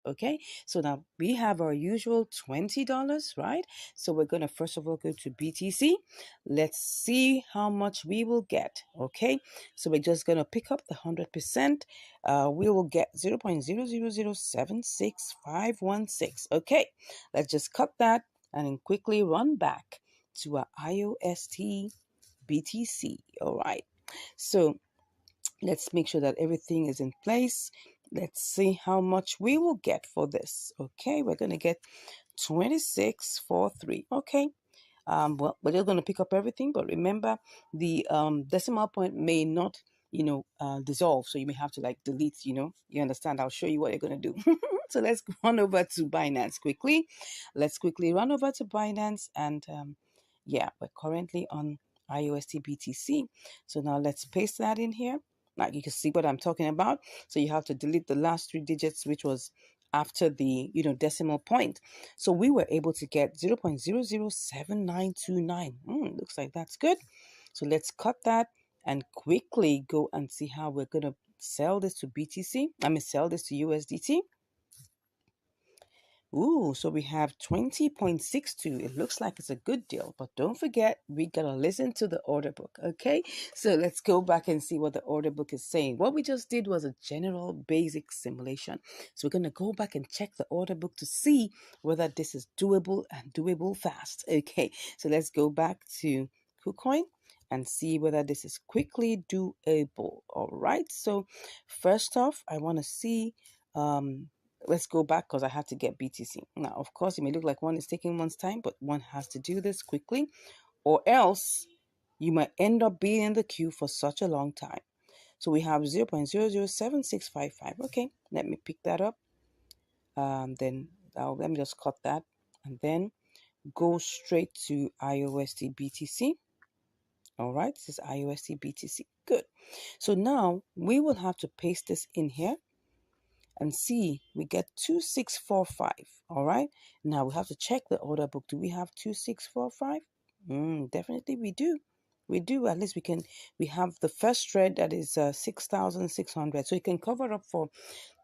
Okay, so now we have our usual $20, right? So we're going to first of all go to BTC. Let's see how much we will get. Okay, so we're just going to pick up the 100%. We will get 0.000765516. Okay, let's just cut that and then quickly run back to our IOST BTC. All right, so let's make sure that everything is in place. Let's see how much we will get for this. Okay, we're going to get 2643. Okay, well, we're just going to pick up everything, but remember the decimal point may not, dissolve, so you may have to like delete, you understand. I'll show you what you're going to do. So let's run over to Binance quickly. Let's quickly run over to Binance, and yeah, we're currently on IOST BTC. So now let's paste that in here. Now you can see what I'm talking about. So you have to delete the last 3 digits, which was after the decimal point. So we were able to get 0.007929. Looks like that's good. So let's cut that and quickly go and see how we're going to sell this to BTC. Sell this to USDT. Ooh, so we have 20.62. It looks like it's a good deal, but don't forget, we gotta listen to the order book, okay? So let's go back and see what the order book is saying. What we just did was a general basic simulation. So we're gonna go back and check the order book to see whether this is doable and doable fast. Okay, so let's go back to KuCoin and see whether this is quickly doable. All right, so first off, I want to see let's go back because I had to get BTC. Now, of course, it may look like one is taking one's time, but one has to do this quickly, or else you might end up being in the queue for such a long time. So we have 0.007655. Okay, let me pick that up. Then let me just cut that and then go straight to IOST BTC. All right, this is IOST BTC. Good. So now we will have to paste this in here and see, we get 2645. All right, now we have to check the order book. Do we have 2645? Definitely we do. We do. At least we have the first thread that is 6,600, so it can cover up for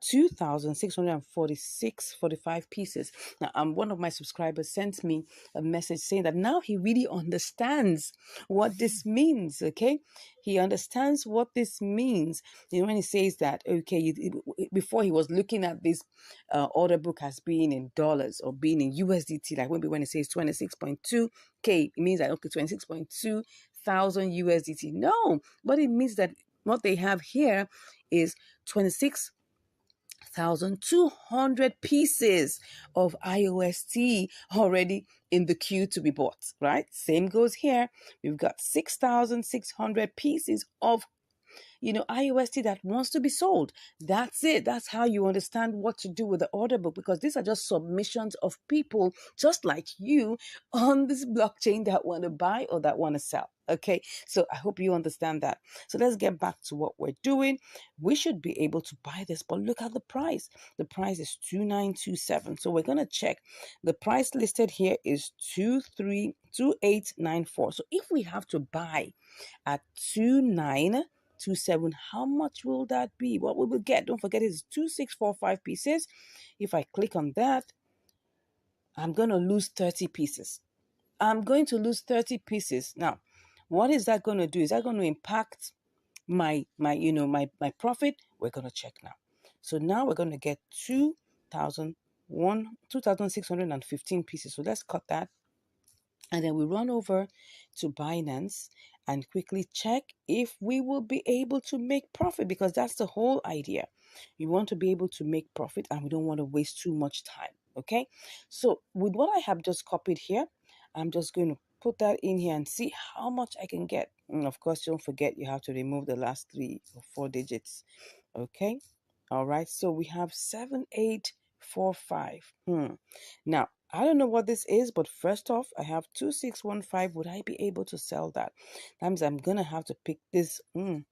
2,645 pieces. Now, one of my subscribers sent me a message saying that now he really understands what this means. Okay, he understands what this means. When he says that, okay, before he was looking at this order book as being in dollars or being in USDT, like when it says 26.2K, it means that okay, 26.2 thousand USDT. No, but it means that what they have here is 26,200 pieces of IOST already in the queue to be bought, right? Same goes here. We've got 6,600 pieces of IOST that wants to be sold. That's it. That's how you understand what to do with the order book, because these are just submissions of people just like you on this blockchain that want to buy or that want to sell. Okay, so I hope you understand that. So let's get back to what we're doing. We should be able to buy this, but look at the price. The price is 2927. So we're going to check. The price listed here is 2894. So if we have to buy at 2927, how much will that be? What we will get, don't forget, is 2645 pieces. If I click on that, I'm going to lose 30 pieces. I'm going to lose 30 pieces. Now, what is that going to do? Is that going to impact my profit? We're going to check now. So now we're going to get 2,615 pieces. So let's cut that. And then we run over to Binance and quickly check if we will be able to make profit, because that's the whole idea. We want to be able to make profit and we don't want to waste too much time. Okay, so with what I have just copied here, I'm just going to put that in here and see how much I can get. And of course, don't forget you have to remove the last 3 or 4 digits. Okay, all right, so we have 7845. Now, I don't know what this is, but first off, I have 2615. Would I be able to sell that? That means I'm going to have to pick this. You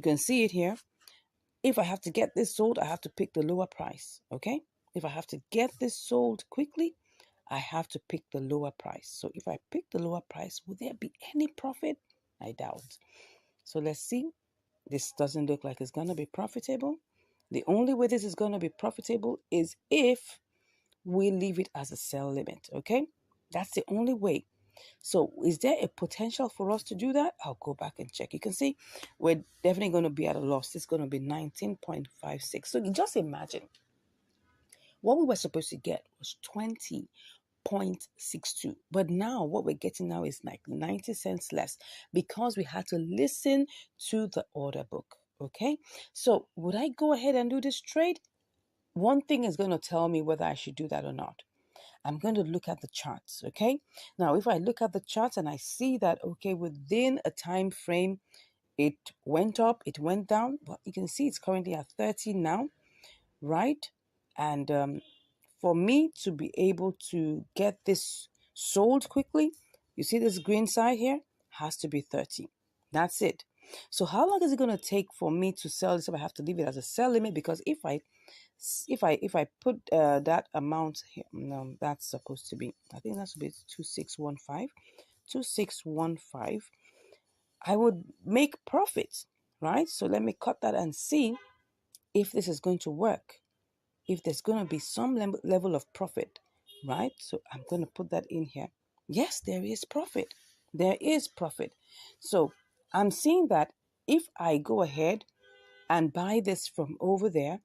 can see it here. If I have to get this sold, I have to pick the lower price. Okay? If I have to get this sold quickly, I have to pick the lower price. So if I pick the lower price, will there be any profit? I doubt. So let's see. This doesn't look like it's going to be profitable. The only way this is going to be profitable is if we leave it as a sell limit, okay? That's the only way. So is there a potential for us to do that? I'll go back and check. You can see we're definitely going to be at a loss. It's going to be 19.56. So you just imagine what we were supposed to get was 20.62. But now what we're getting now is like 90 cents less because we had to listen to the order book. Okay. So would I go ahead and do this trade? One thing is going to tell me whether I should do that or not. I'm going to look at the charts, okay? Now, if I look at the charts and I see that, okay, within a time frame, it went up, it went down, but you can see it's currently at 30 now, right? And for me to be able to get this sold quickly, you see this green side here, has to be 30. That's it. So how long is it going to take for me to sell this if I have to leave it as a sell limit? Because if I put that amount here, no, that's supposed to be, I think that's supposed to be 2615, I would make profit, right? So let me cut that and see if this is going to work, if there's going to be some level of profit, right? So I'm going to put that in here. Yes, there is profit. There is profit. So I'm seeing that if I go ahead and buy this from over there,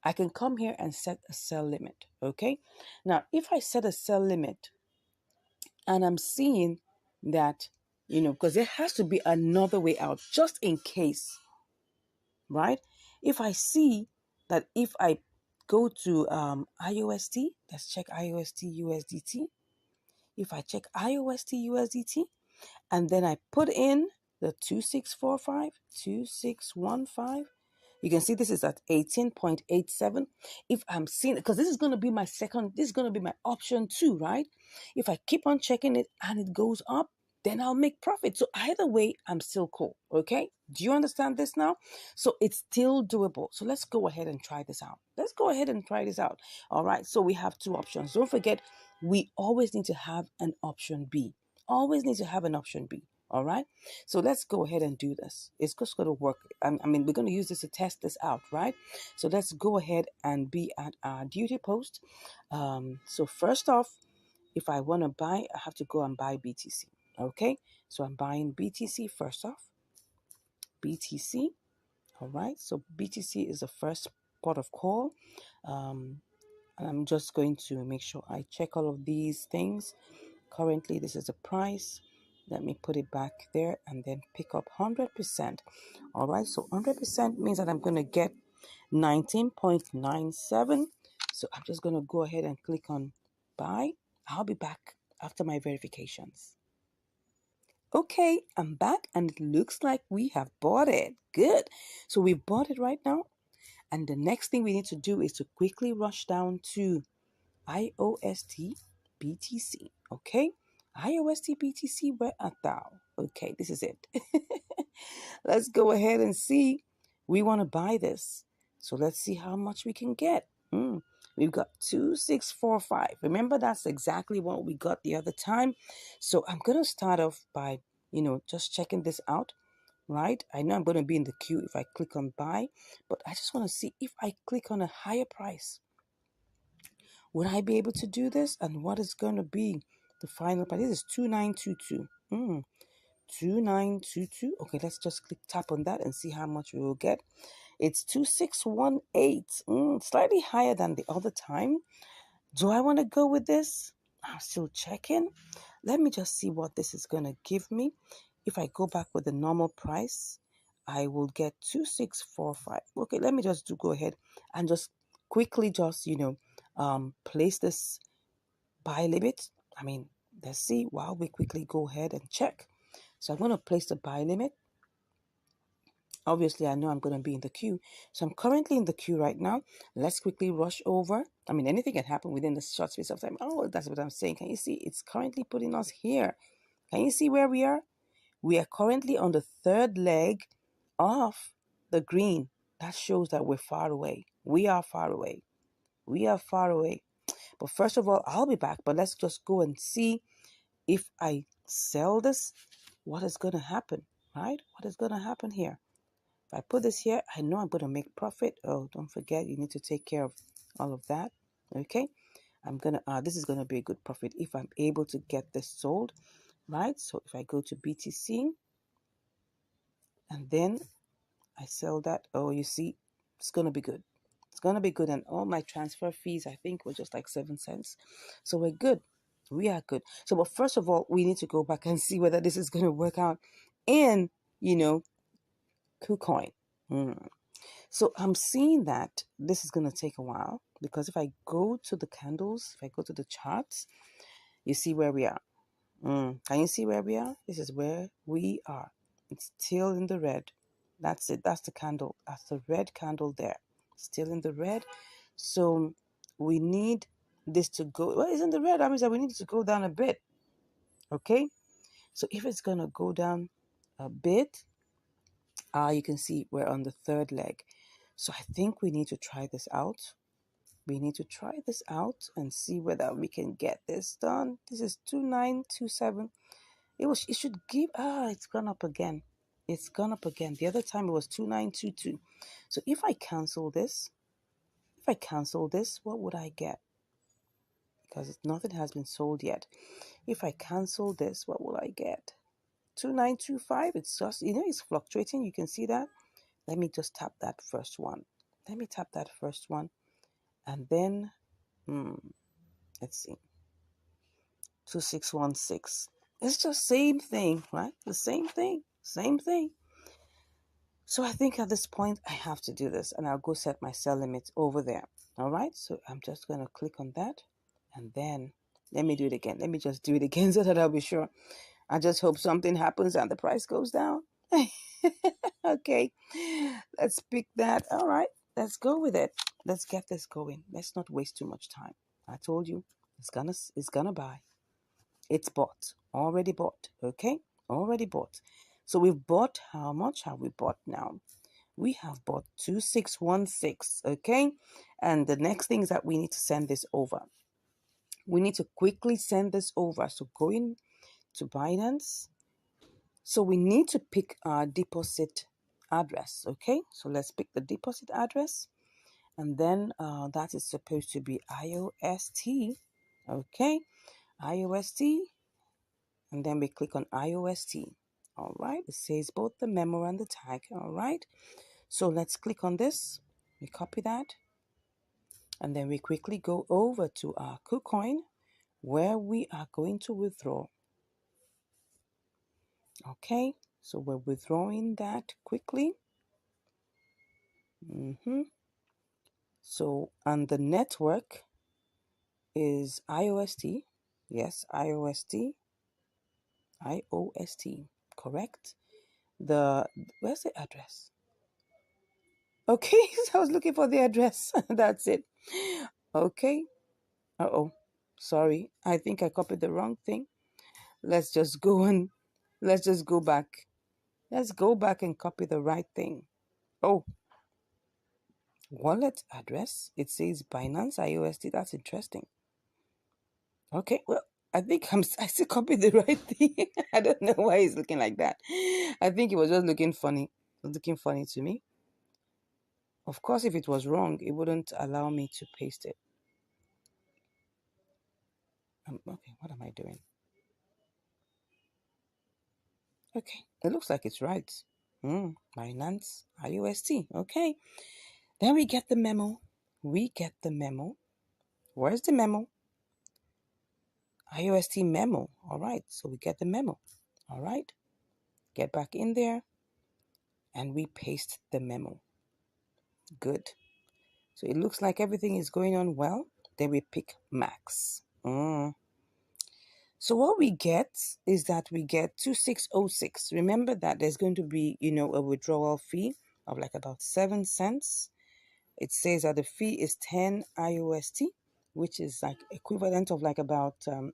I can come here and set a sell limit, okay? Now, if I set a sell limit and I'm seeing that, because there has to be another way out just in case, right? If I see that if I go to IOST, let's check IOST USDT. If I check IOST USDT and then I put in the 2645, 2615, you can see this is at 18.87. If I'm seeing, because this is going to be my this is going to be my option 2, right? If I keep on checking it and it goes up, then I'll make profit. So either way, I'm still cool. Okay. Do you understand this now? So it's still doable. So let's go ahead and try this out. Let's go ahead and try this out. All right. So we have 2 options. Don't forget, we always need to have an option B. Always need to have an option B. All right. So let's go ahead and do this. It's just going to work. I mean, we're going to use this to test this out, right? So let's go ahead and be at our duty post. So first off, if I want to buy, I have to go and buy BTC. Okay. So I'm buying BTC first off. BTC. All right. So BTC is the first port of call. And I'm just going to make sure I check all of these things. Currently, this is the price. Let me put it back there and then pick up 100%. All right, so 100% means that I'm going to get 19.97. So I'm just going to go ahead and click on buy. I'll be back after my verifications. Okay, I'm back and it looks like we have bought it. Good. So we bought it right now. And the next thing we need to do is to quickly rush down to IOST BTC. Okay, IOST BTC, where art thou? Okay, this is it. Let's go ahead and see. We want to buy this. So let's see how much we can get. We've got 2645. Remember, that's exactly what we got the other time. So I'm going to start off by, just checking this out. Right? I know I'm going to be in the queue if I click on buy, but I just want to see if I click on a higher price. Would I be able to do this? And what is going to be the final price? This is 2922. 2922. Okay, let's just tap on that and see how much we will get. It's 2618. Slightly higher than the other time. Do I want to go with this? I'm still checking. Let me just see what this is going to give me. If I go back with the normal price, I will get 2645. Okay, let me just go ahead and just quickly just, place this buy limit. I mean, let's see while we quickly go ahead and check. So I'm going to place the buy limit. Obviously, I know I'm going to be in the queue. So I'm currently in the queue right now. Let's quickly rush over. I mean, anything can happen within the short space of time. Oh, that's what I'm saying. Can you see? It's currently putting us here. Can you see where we are? We are currently on the 3rd leg of the green. That shows that we're far away. We are far away. We are far away. But first of all, I'll be back. But let's just go and see if I sell this, what is going to happen, right? What is going to happen here? If I put this here, I know I'm going to make profit. Oh, don't forget, you need to take care of all of that. Okay. I'm going to, this is going to be a good profit if I'm able to get this sold, right? So if I go to BTC and then I sell that, oh, you see, it's going to be good. It's going to be good. And all my transfer fees, I think, were just like 7 cents. So we're good. We are good. So, but first of all, we need to go back and see whether this is going to work out in, KuCoin. So I'm seeing that this is going to take a while, because if I go to the candles, if I go to the charts, you see where we are. Can you see where we are? This is where we are. It's still in the red. That's it. That's the candle. That's the red candle there. Still in the red. So we need this to go. Well, it's in the red. That means that we need it to go down a bit. Okay. So if it's going to go down a bit, you can see we're on the third leg. So I think we need to try this out. We need to try this out and see whether we can get this done. This is 2927. It should give, it's gone up again. It's gone up again. The other time it was 2922. So if I cancel this, what would I get? Because nothing has been sold yet. If I cancel this, what will I get? 2925. It's just, it's fluctuating. You can see that. Let me just tap that first one. And then, let's see. 2616. It's just same thing, right? The same thing. So I think at this point I have to do this, and I'll go set my sell limit over there. All right. So I'm just going to click on that, and then let me do it again. Let me just do it again so that I'll be sure. I just hope something happens and the price goes down. Okay. Let's pick that. All right. Let's go with it. Let's get this going. Let's not waste too much time. I told you it's gonna buy. It's bought. Already bought. Okay? Already bought. So we've bought, how much have we bought now? We have bought 2616. Okay? And the next thing is that we need to send this over. We need to quickly send this over. So going to Binance. So we need to pick our deposit address. Okay? So let's pick the deposit address. And then that is supposed to be IOST. Okay? IOST. And then we click on IOST. All right. It says both the memo and the tag. All right. So let's click on this. We copy that. And then we quickly go over to our KuCoin where we are going to withdraw. Okay. So we're withdrawing that quickly. So, and the network is IOST. Yes, IOST. IOST. Correct. Where's the address? Okay, so I was looking for the address. That's it. Okay. Uh-oh. Sorry. I think I copied the wrong thing. Let's just go back. Let's go back and copy the right thing. Oh, wallet address. It says Binance IOST. That's interesting. Okay, well, I think I still copied the right thing. I don't know why it's looking like that. I think it was just looking funny. It was looking funny to me. Of course, if it was wrong, it wouldn't allow me to paste it. Okay, what am I doing? Okay, it looks like it's right. Binance IOST. Okay, then we get the memo. Where's the memo? IOST memo. All right, so we get the memo. All right, get back in there, and we paste the memo. Good. So it looks like everything is going on well. Then we pick max. So what we get is that we get 2606. Remember that there's going to be, a withdrawal fee of like about 7 cents. It says that the fee is 10 IOST, which is like equivalent of like about, 7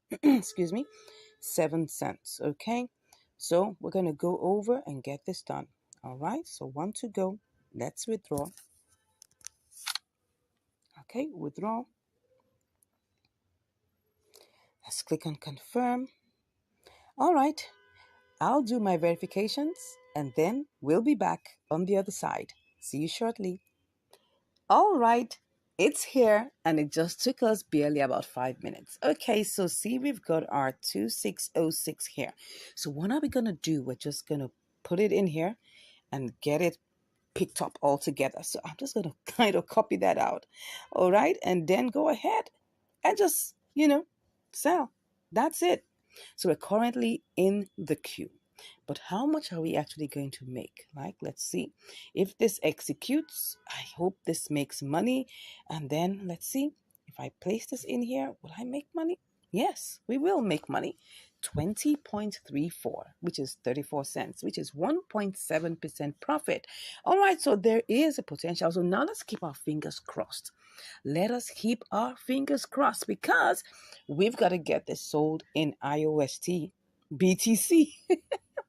cents. Okay. So we're going to go over and get this done. All right. So 1 to go. Let's withdraw. Okay. Withdraw. Let's click on confirm. All right. I'll do my verifications and then we'll be back on the other side. See you shortly. All right, it's here and it just took us barely about 5 minutes. Okay, so see, we've got our 2606 here. So what are we going to do? We're just going to put it in here and get it picked up all together. So I'm just going to kind of copy that out. All right, and then go ahead and just, sell. That's it. So we're currently in the queue. But how much are we actually going to make? Like, let's see. If this executes, I hope this makes money. And then let's see. If I place this in here, will I make money? Yes, we will make money. 20.34, which is 34 cents, which is 1.7% profit. All right, so there is a potential. So now let's keep our fingers crossed. Let us keep our fingers crossed because we've got to get this sold in IOST BTC.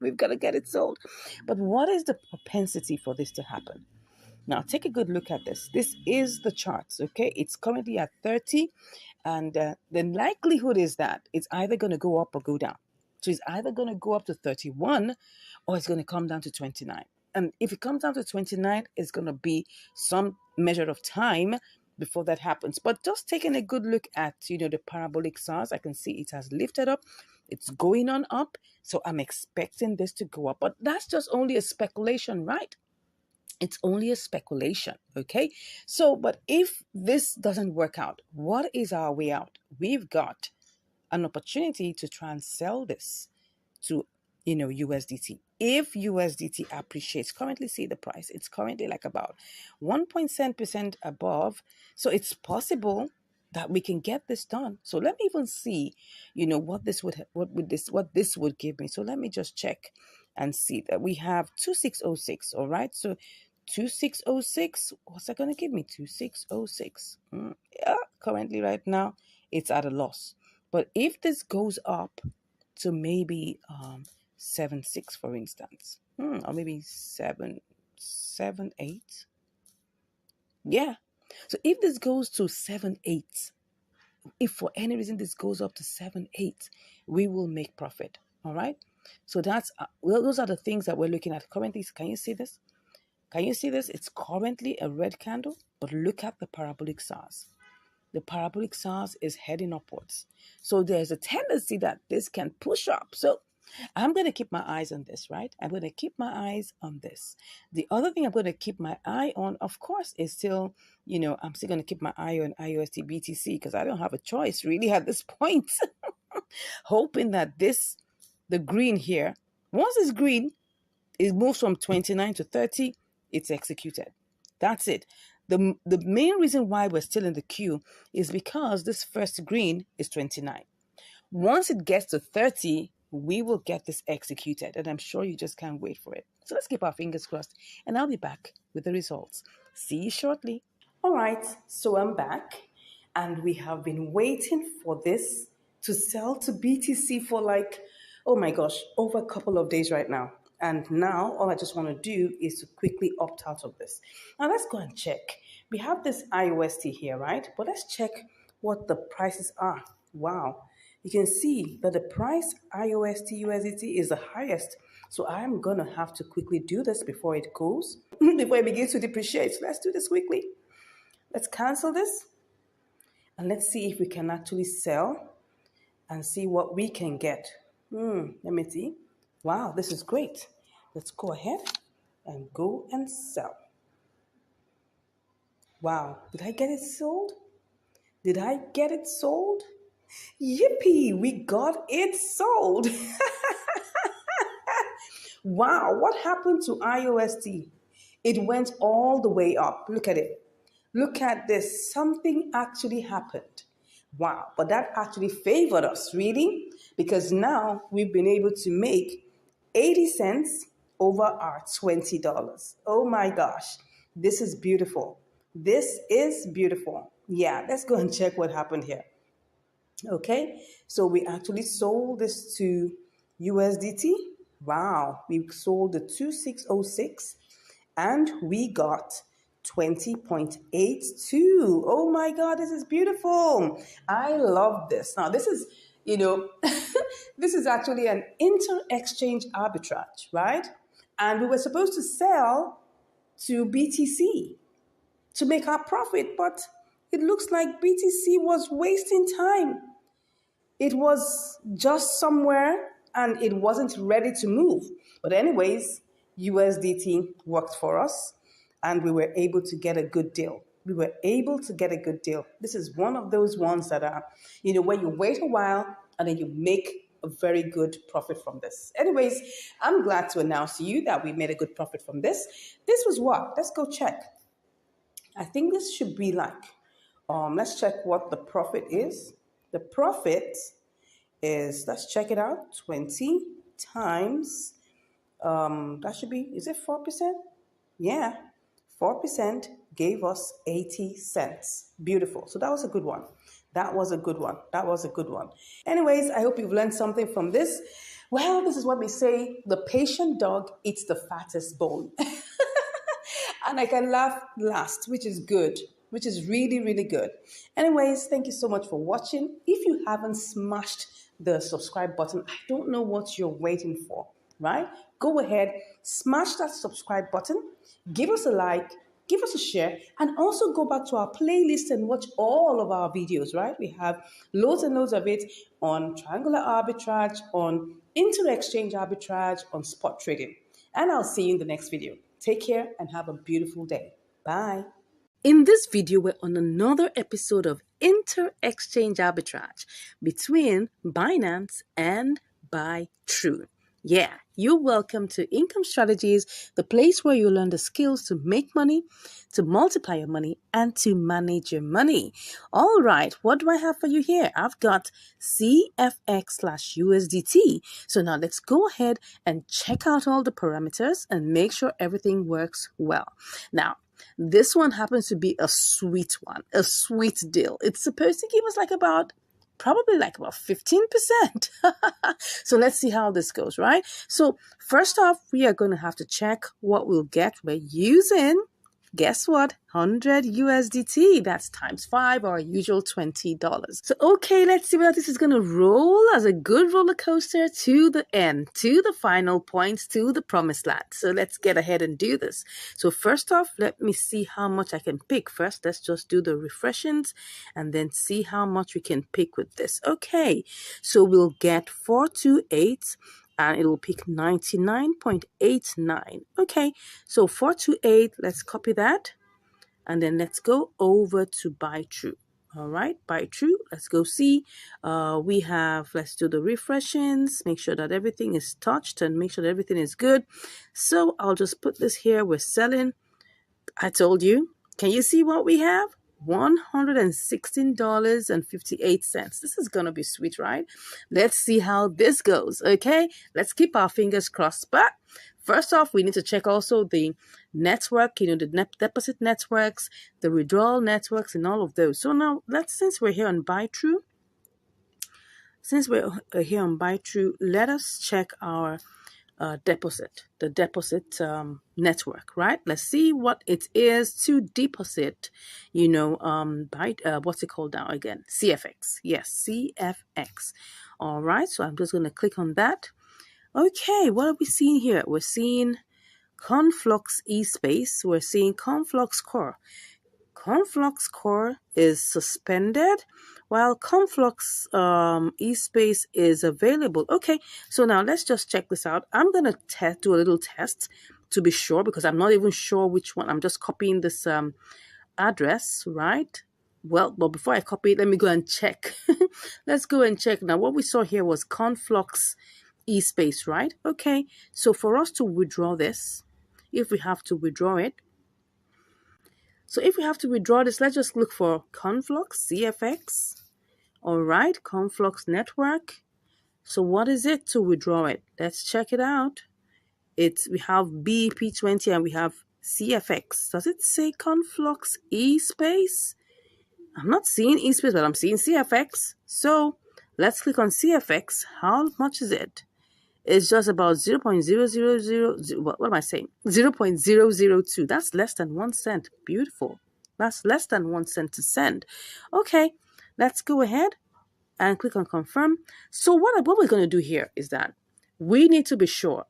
We've got to get it sold. But what is the propensity for this to happen? Now, take a good look at this. This is the charts, okay? It's currently at 30, and the likelihood is that it's either going to go up or go down. So it's either going to go up to 31 or it's going to come down to 29. And if it comes down to 29, it's going to be some measure of time before that happens. But just taking a good look at, the parabolic SARS, I can see it has lifted up. It's going on up. So I'm expecting this to go up. But that's just only a speculation, right? It's only a speculation, okay? So, but if this doesn't work out, what is our way out? We've got an opportunity to try and sell this to, USDT. If USDT appreciates, currently see the price, it's currently like about 1.7% above. So it's possible that we can get this done. So let me even see, what this would give me. So let me just check and see that we have 2606. All right. So 2606, what's that going to give me? 2606. Yeah, currently right now it's at a loss. But if this goes up to maybe 7.6, for instance, or maybe 7.8. Yeah. So if this goes to 7.8, if for any reason this goes up to 7.8, we will make profit. All right. So those are the things that we're looking at currently. Can you see this? Can you see this? It's currently a red candle, but look at the parabolic SARS. The parabolic SARS is heading upwards. So there's a tendency that this can push up. So I'm going to keep my eyes on this, right? I'm going to keep my eyes on this. The other thing I'm going to keep my eye on, of course, is still, I'm still going to keep my eye on IOST BTC because I don't have a choice really at this point. Hoping that the green here, once it's green, it moves from 29 to 30, it's executed. That's it. The main reason why we're still in the queue is because this first green is 29. Once it gets to 30, we will get this executed, and I'm sure you just can't wait for it. So let's keep our fingers crossed, and I'll be back with the results. See you shortly. All right, so I'm back, and we have been waiting for this to sell to BTC for oh my gosh, over a couple of days right now. And now all I just want to do is to quickly opt out of this. Now let's go and check. We have this IOST here, right? But let's check what the prices are. Wow. You can see that the price IOST USDT is the highest. So I'm going to have to quickly do this before it goes, before it begins to depreciate. So let's do this quickly. Let's cancel this. And let's see if we can actually sell and see what we can get. Let me see. Wow, this is great. Let's go ahead and go and sell. Wow, did I get it sold? Did I get it sold? Yippee, we got it sold. Wow, what happened to IOST? It went all the way up. Look at it. Look at this. Something actually happened. Wow, but that actually favored us, really, because now we've been able to make 80 cents over our $20. Oh my gosh, this is beautiful. This is beautiful. Yeah, let's go and check what happened here. Okay, so we actually sold this to USDT. Wow, we sold the 2606 and we got 20.82. Oh my God, this is beautiful. I love this. Now, this is you know, this is actually an inter-exchange arbitrage, right? And we were supposed to sell to BTC to make our profit, but it looks like BTC was wasting time. It was just somewhere and it wasn't ready to move. But, anyways, USDT worked for us and we were able to get a good deal. We were able to get a good deal. This is one of those ones that are, when you wait a while and then you make a very good profit from this. Anyways, I'm glad to announce to you that we made a good profit from this. This was what? Let's go check. I think this should be like, let's check what the profit is. The profit is, let's check it out, 20 times, that should be, is it 4%? Yeah, 4% gave us 80 cents. Beautiful. So that was a good one. That was a good one. That was a good one. Anyways, I hope you've learned something from this. Well, this is what we say, the patient dog eats the fattest bone. And I can laugh last, which is good, which is really, really good. Anyways, thank you so much for watching. If you haven't smashed the subscribe button, I don't know what you're waiting for, right? Go ahead, smash that subscribe button, give us a like, give us a share, and also go back to our playlist and watch all of our videos, right? We have loads and loads of it on triangular arbitrage, on inter-exchange arbitrage, on spot trading. And I'll see you in the next video. Take care and have a beautiful day. Bye. In this video, we're on another episode of inter-exchange arbitrage between Binance and Arbitrage. Yeah, you're welcome to Income Strategies, the place where you learn the skills to make money, to multiply your money, and to manage your money. All right, what do I have for you here? I've got CFX/USDT. So now let's go ahead and check out all the parameters and make sure everything works well. Now, this one happens to be a sweet one, a sweet deal. It's supposed to give us probably about 15%. So let's see how this goes, right? So first off, we are going to have to check what we'll get. We're using, guess what? 100 USDT. That's times 5, our usual $20. So, okay, let's see whether this is going to roll as a good roller coaster to the end, to the final points, to the promised land. So let's get ahead and do this. So first off, let me see how much I can pick. First, let's just do the refreshings and then see how much we can pick with this. Okay, so we'll get 428. And it will pick 99.89. Okay, so 428, let's copy that. And then let's go over to Arbitrage. All right, Arbitrage, let's go see. Let's do the refreshings, make sure that everything is touched and make sure that everything is good. So I'll just put this here. We're selling. I told you. Can you see what we have? $116.58. This is going to be sweet, right? Let's see how this goes, okay? Let's keep our fingers crossed. But first off, we need to check also the network, the deposit networks, the withdrawal networks, and all of those. So now, since we're here on Arbitrage, let us check our the deposit network, right? Let's see what it is to deposit, what's it called now again? CFX. Yes, CFX. All right, so I'm just going to click on that. Okay, what are we seeing here? We're seeing Conflux eSpace. We're seeing Conflux Core. Conflux Core is suspended while Conflux eSpace is available. Okay, so now let's just check this out. I'm going to do a little test to be sure because I'm not even sure which one. I'm just copying this address, right? Well, but before I copy it, let me go and check. Let's go and check. Now, what we saw here was Conflux eSpace, right? Okay, so for us to withdraw this, if we have to withdraw it, let's just look for Conflux, CFX. All right, Conflux network. So what is it to withdraw it? Let's check it out. We have BEP20 and we have CFX. Does it say Conflux eSpace? I'm not seeing eSpace, but I'm seeing CFX. So let's click on CFX. How much is it? It's just about 0.000, what am I saying? 0.002. That's less than 1 cent. Beautiful. That's less than 1 cent to send. Okay, let's go ahead and click on confirm. So what we're going to do here is that we need to be sure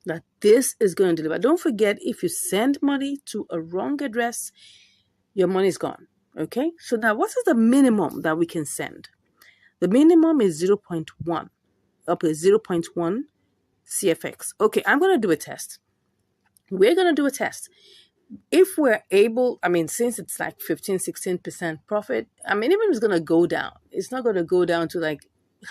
that this is going to deliver. Don't forget, if you send money to a wrong address, your money is gone. Okay, so now what is the minimum that we can send? The minimum is 0.1, up to 0.1 CFX. Okay, I'm going to do a test. We're going to do a test. If we're able, I mean, since it's like 15-16% profit, I mean, even if it's going to go down, it's not going to go down to like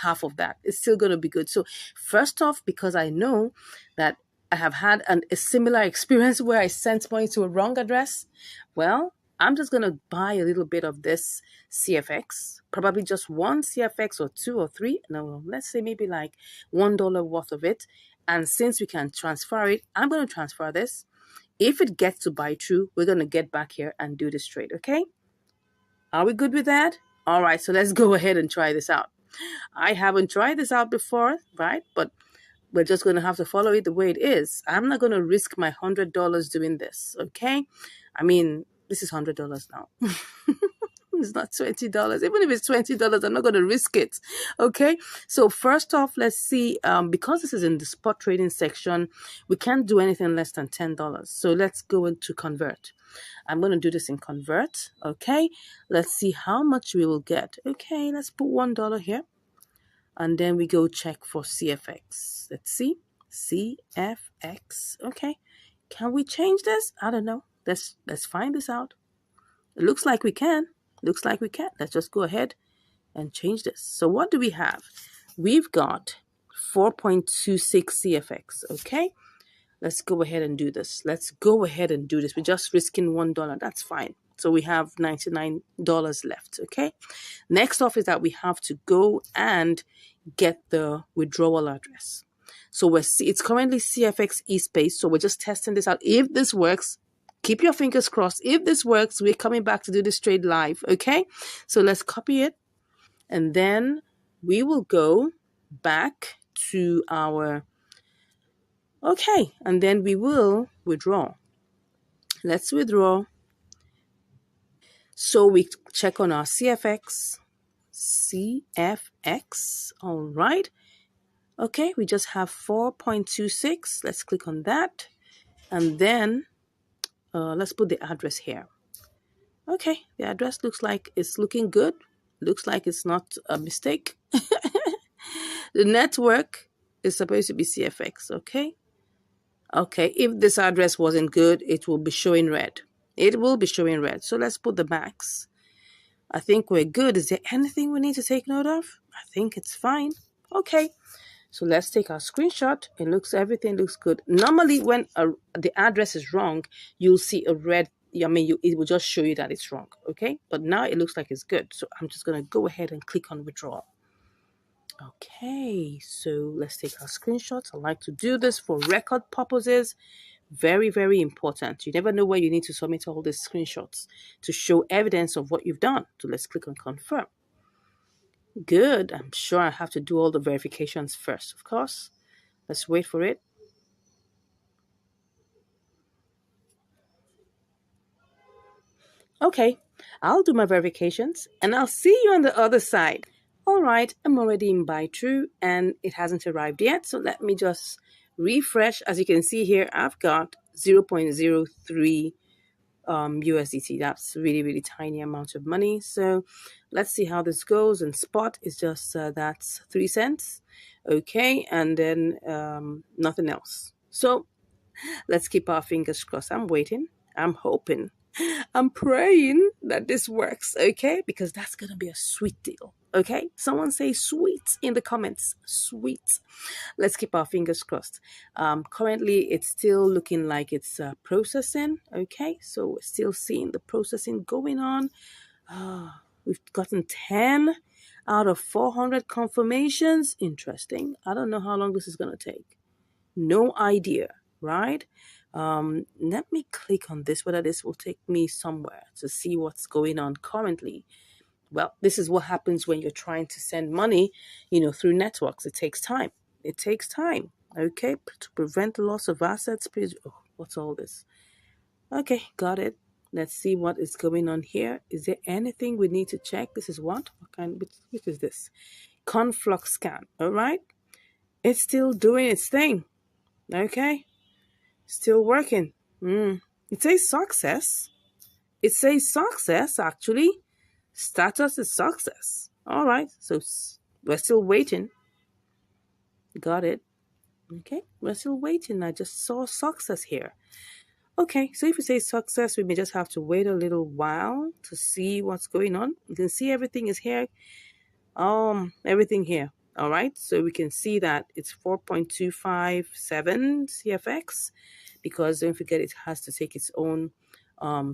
half of that. It's still going to be good. So first off, because I know that I have had a similar experience where I sent money to a wrong address, well, I'm just going to buy a little bit of this CFX, probably just one CFX or two or three. No, let's say maybe like $1 worth of it. And since we can transfer it, I'm going to transfer this. If it gets to buy through, we're going to get back here and do this trade, okay? Are we good with that? All right, so let's go ahead and try this out. I haven't tried this out before, right? But we're just going to have to follow it the way it is. I'm not going to risk my $100 doing this, okay? I mean, this is $100 now. It's not $20. Even if it's $20, I'm not going to risk it. Okay. So first off, let's see. Because this is in the spot trading section, we can't do anything less than $10. So let's go into convert. I'm going to do this in convert. Okay. Let's see how much we will get. Okay. Let's put $1 here. And then we go check for CFX. Let's see. CFX. Okay. Can we change this? I don't know. Let's find this out. It looks like we can. Looks like we can. Let's just go ahead and change this. So what do we have? We've got 4.26 CFX. Okay. Let's go ahead and do this. Let's go ahead and do this. We're just risking $1. That's fine. So we have $99 left. Okay. Next off is that we have to go and get the withdrawal address. So it's currently CFX e-space. So we're just testing this out. If this works, keep your fingers crossed. If this works, we're coming back to do this trade live. Okay. So let's copy it. And then we will go back to our, okay. And then we will withdraw. Let's withdraw. So we check on our CFX. All right. Okay. We just have 4.26. Let's click on that. And then let's put the address here. Okay, the address looks like it's looking good. Looks like it's not a mistake. The network is supposed to be CFX, okay? Okay, if this address wasn't good, it will be showing red. It will be showing red. So let's put the max. I think we're good. Is there anything we need to take note of? I think it's fine. Okay. So let's take our screenshot. Everything looks good. Normally, when the address is wrong, you'll see a red. I mean, it will just show you that it's wrong. Okay. But now it looks like it's good. So I'm just going to go ahead and click on withdraw. Okay. So let's take our screenshots. I like to do this for record purposes. Very, very important. You never know where you need to submit all these screenshots to show evidence of what you've done. So let's click on confirm. Good. I'm sure I have to do all the verifications first, of course. Let's wait for it. Okay, I'll do my verifications and I'll see you on the other side. All right, I'm already in buy true and it hasn't arrived yet. So let me just refresh. As you can see here, I've got 0.03 USDT. That's really, really tiny amount of money. So let's see how this goes. And spot is just that's 3 cents. Okay, and then nothing else. So let's keep our fingers crossed. I'm waiting. I'm hoping. I'm praying that this works. Okay, because that's gonna be a sweet deal. Okay, someone say sweet in the comments. Sweet. Let's keep our fingers crossed. Currently, it's still looking like it's processing. Okay, so we're still seeing the processing going on. We've gotten 10 out of 400 confirmations. Interesting. I don't know how long this is going to take. No idea, right? Let me click on this, whether this will take me somewhere to see what's going on currently. Well, this is what happens when you're trying to send money, through networks. It takes time. It takes time. Okay, to prevent the loss of assets, please. Oh, what's all this? Okay, got it. Let's see what is going on here. Is there anything we need to check? This is what kind, which is this? Conflux scan. All right. It's still doing its thing. Okay. Still working. It says success. It says success, actually. Status is success. All right. So we're still waiting. Got it. Okay. We're still waiting. I just saw success here. Okay. So if we say success, we may just have to wait a little while to see what's going on. You can see everything is here. Everything here. All right. So we can see that it's 4.257 CFX, because don't forget it has to take its own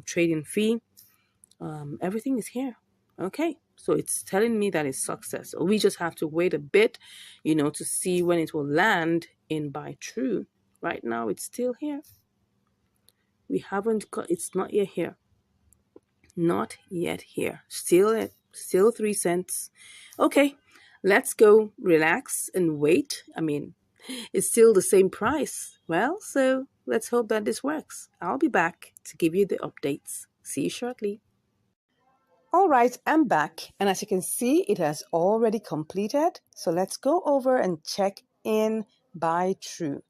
trading fee. Everything is here. Okay, so it's telling me that it's success. We just have to wait a bit, to see when it will land in buy true. Right now, it's still here. We haven't got, it's not yet here. Not yet here. Still 3 cents. Okay, let's go relax and wait. I mean, it's still the same price. Well, so let's hope that this works. I'll be back to give you the updates. See you shortly. All right, I'm back. And as you can see, it has already completed. So let's go over and check in buy true.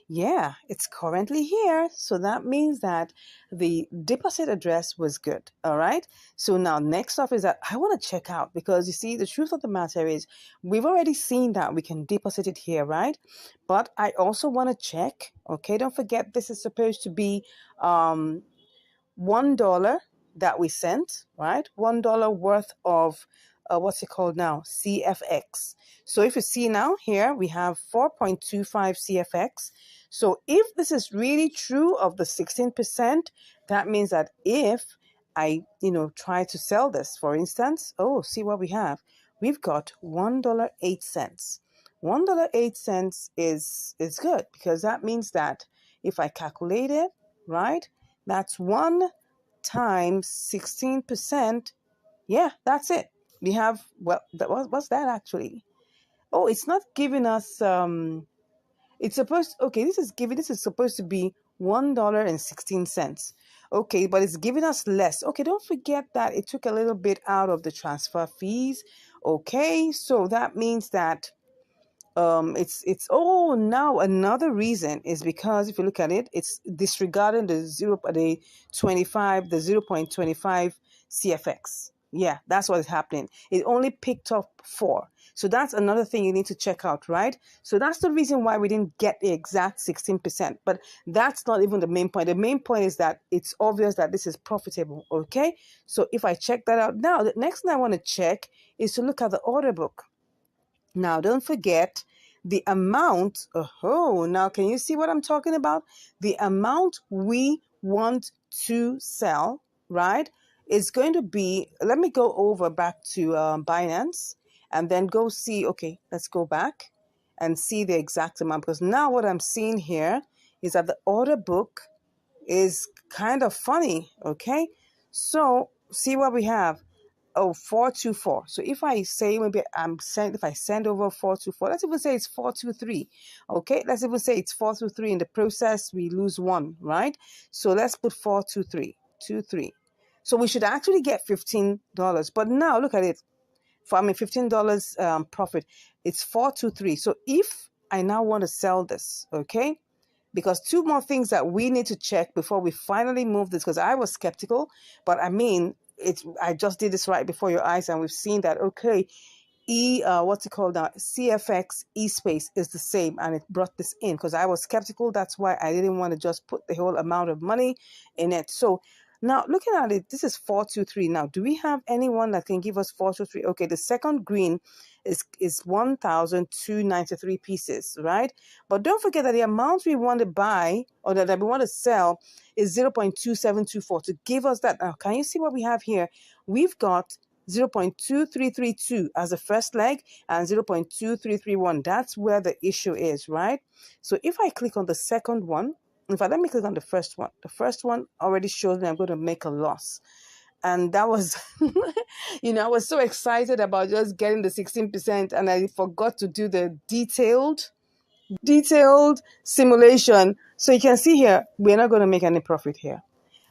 Yeah, it's currently here. So that means that the deposit address was good. All right. So now next up is that I want to check out, because you see, the truth of the matter is we've already seen that we can deposit it here, right? But I also want to check. Okay, don't forget this is supposed to be $1 that we sent, right? $1 worth of what's it called now? CFX. So if you see now here, we have 4.25 CFX. So if this is really true of the 16%, that means that if I, try to sell this, for instance, see what we have. We've got $1.08. $1.08 is good, because that means that if I calculate it, right, that's 1 times 16%. Yeah, that's it. We have, well, what's that actually? Oh, it's not giving us, it's supposed, okay, this is supposed to be $1.16. Okay, but it's giving us less. Okay, don't forget that it took a little bit out of the transfer fees. Okay, so that means that now another reason is because if you look at it, it's disregarding the 0.25 CFX. Yeah, that's what is happening. It only picked up 4. So that's another thing you need to check out, right? So that's the reason why we didn't get the exact 16%. But that's not even the main point. The main point is that it's obvious that this is profitable, okay? So if I check that out now, the next thing I want to check is to look at the order book. Now, don't forget the amount. Now can you see what I'm talking about? The amount we want to sell, right, is going to be, let me go over back to Binance and then go see, okay, let's go back and see the exact amount, because now what I'm seeing here is that the order book is kind of funny, okay? So see what we have. 424. So if I say maybe if I send over 424, let's even say it's 423. Okay, let's even say it's 423. In the process, we lose 1, right? So let's put 423. So we should actually get $15. But now look at it. $15 profit. It's 423. So if I now want to sell this, okay? Because 2 more things that we need to check before we finally move this, because I was skeptical, but I mean, I just did this right before your eyes, and we've seen that, okay, what's it called now? CFX eSpace is the same, and it brought this in because I was skeptical. That's why I didn't want to just put the whole amount of money in it. So now looking at it, this is 423. Now, do we have anyone that can give us 423? Okay, the second green is 1,293 pieces, right? But don't forget that the amount we want to buy or that we want to sell is 0.2724 to give us that. Now, can you see what we have here? We've got 0.2332 as the first leg and 0.2331. That's where the issue is, right? So if I click on the second one, in fact, let me click on the first one. The first one already shows me I'm going to make a loss. And that was, I was so excited about just getting the 16%, and I forgot to do the detailed simulation. So you can see here, we're not going to make any profit here.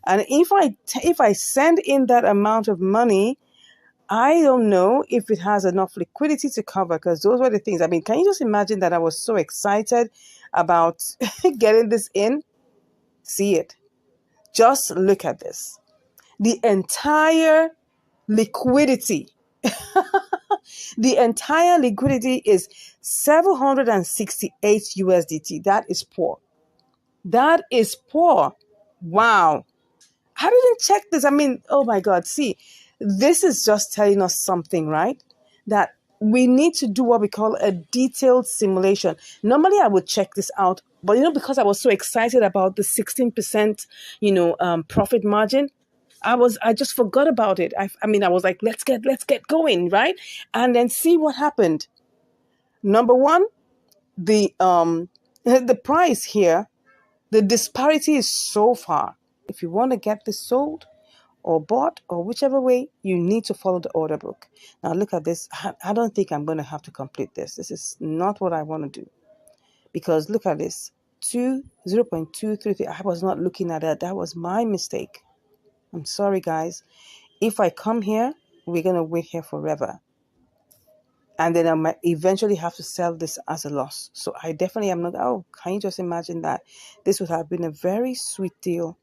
And if I send in that amount of money, I don't know if it has enough liquidity to cover, because those were the things. I mean, can you just imagine that I was so excited about getting this in? See it. Just look at this. The entire liquidity, the entire liquidity is 768 USDT. That is poor. That is poor. Wow. I didn't check this. I mean, oh my God. See, this is just telling us something, right? That we need to do what we call a detailed simulation. Normally, I would check this out, but because I was so excited about the 16%, profit margin, I just forgot about it. I mean, I was like, let's get going, right? And then see what happened. Number one, the the price here, the disparity is so far. If you want to get this sold or bought or whichever way, you need to follow the order book. Now look at this. I don't think I'm going to have to complete this. This is not what I want to do, because look at this. 0.233. I was not looking at that. That was my mistake. I'm sorry, guys. If I come here, we're going to wait here forever. And then I might eventually have to sell this as a loss. So I definitely am not. Oh, can you just imagine that? This would have been a very sweet deal.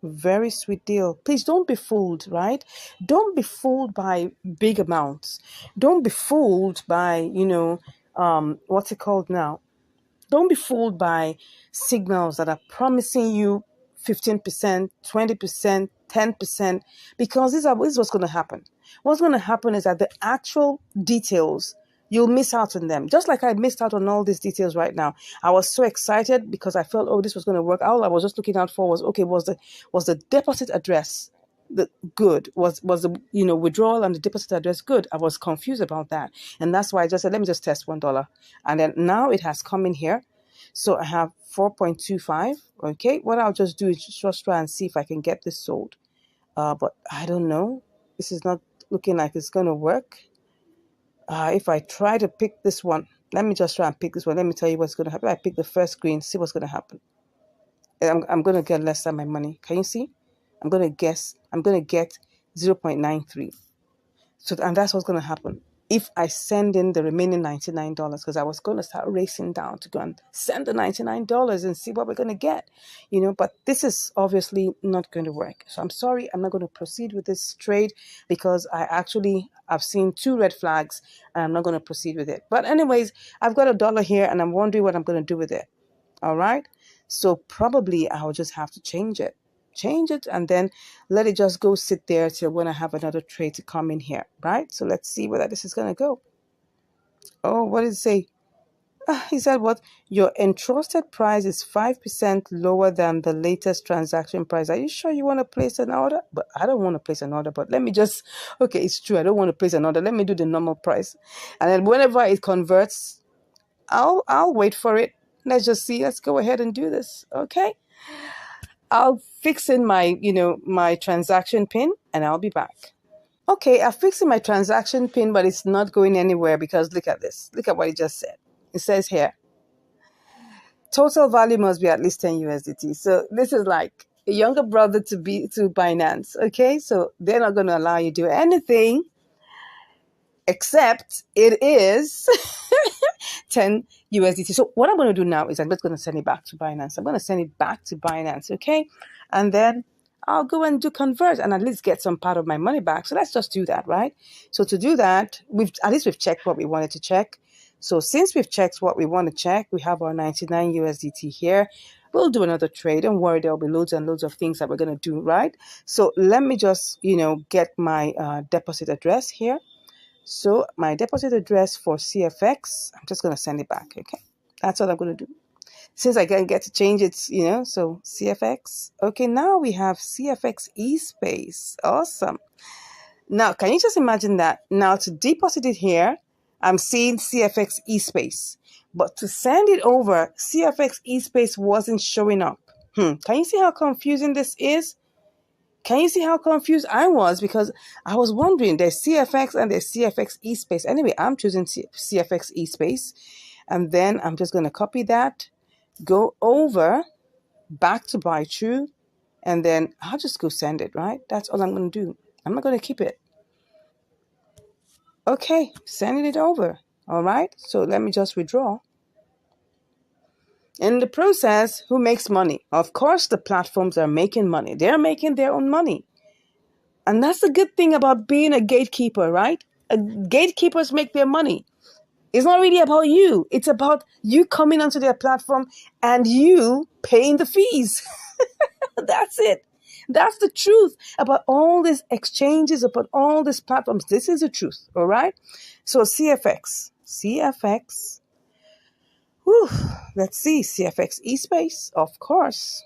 Very sweet deal. Please don't be fooled, right? Don't be fooled by big amounts. Don't be fooled by, what's it called now? Don't be fooled by signals that are promising you 15%, 20%, 10%, because this is what's going to happen. What's going to happen is that the actual details, you'll miss out on them. Just like I missed out on all these details right now. I was so excited because I felt, oh, this was going to work. All I was just looking out for was, okay, was the deposit address good? Was the withdrawal and the deposit address good? I was confused about that. And that's why I just said, let me just test $1. And then now it has come in here. So I have 4.25. Okay, what I'll just do is just try and see if I can get this sold. But I don't know. This is not looking like it's going to work. If I try to pick this one, let me just try and pick this one. Let me tell you what's going to happen. I pick the first green, see what's going to happen. I'm going to get less than my money. Can you see? I'm going to get 0.93. So, and that's what's going to happen if I send in the remaining $99, because I was going to start racing down to go and send the $99 and see what we're going to get, but this is obviously not going to work. So I'm sorry, I'm not going to proceed with this trade, because I've seen 2 red flags and I'm not going to proceed with it. But anyways, I've got $1 here and I'm wondering what I'm going to do with it. All right. So probably I'll just have to change it and then let it just go sit there till when I have another trade to come in here, right? So let's see whether this is going to go. Oh, what did it say? He said what? Your entrusted price is 5% lower than the latest transaction price. Are you sure you want to place an order? But I don't want to place an order, but let me just, okay, it's true. I don't want to place an order. Let me do the normal price. And then whenever it converts, I'll wait for it. Let's just see. Let's go ahead and do this. Okay. I'll fix in my, my transaction pin and I'll be back. Okay, I'm fixing my transaction pin, but it's not going anywhere because look at this. Look at what it just said. It says here, total value must be at least 10 USDT. So this is like a younger brother to Binance. Okay, so they're not going to allow you to do anything except it is 10 USDT. So what I'm going to do now is I'm just going to send it back to Binance. I'm going to send it back to Binance, okay? And then I'll go and do convert and at least get some part of my money back. So let's just do that, right? So to do that, we've checked what we wanted to check. So since we've checked what we want to check, we have our 99 USDT here. We'll do another trade. Don't worry, there'll be loads and loads of things that we're going to do, right? So let me just, get my deposit address here. So my deposit address for CFX, I'm just going to send it back, okay? That's what I'm going to do. Since I can't get to change it, so CFX. Okay, now we have CFX eSpace. Awesome. Now, can you just imagine that? Now, to deposit it here, I'm seeing CFX eSpace. But to send it over, CFX eSpace wasn't showing up. Can you see how confusing this is? Can you see how confused I was? Because I was wondering, there's CFX and there's CFX eSpace. Anyway, I'm choosing CFX eSpace. And then I'm just going to copy that, go over, back to buy true, and then I'll just go send it, right? That's all I'm going to do. I'm not going to keep it. Okay, sending it over. All right, so let me just withdraw. In the process, who makes money? Of course, the platforms are making money. They're making their own money. And that's the good thing about being a gatekeeper, right? Gatekeepers make their money. It's not really about you. It's about you coming onto their platform and you paying the fees. That's it. That's the truth about all these exchanges, about all these platforms. This is the truth, all right? So CFX. CFX. Whew, let's see. CFX eSpace, of course.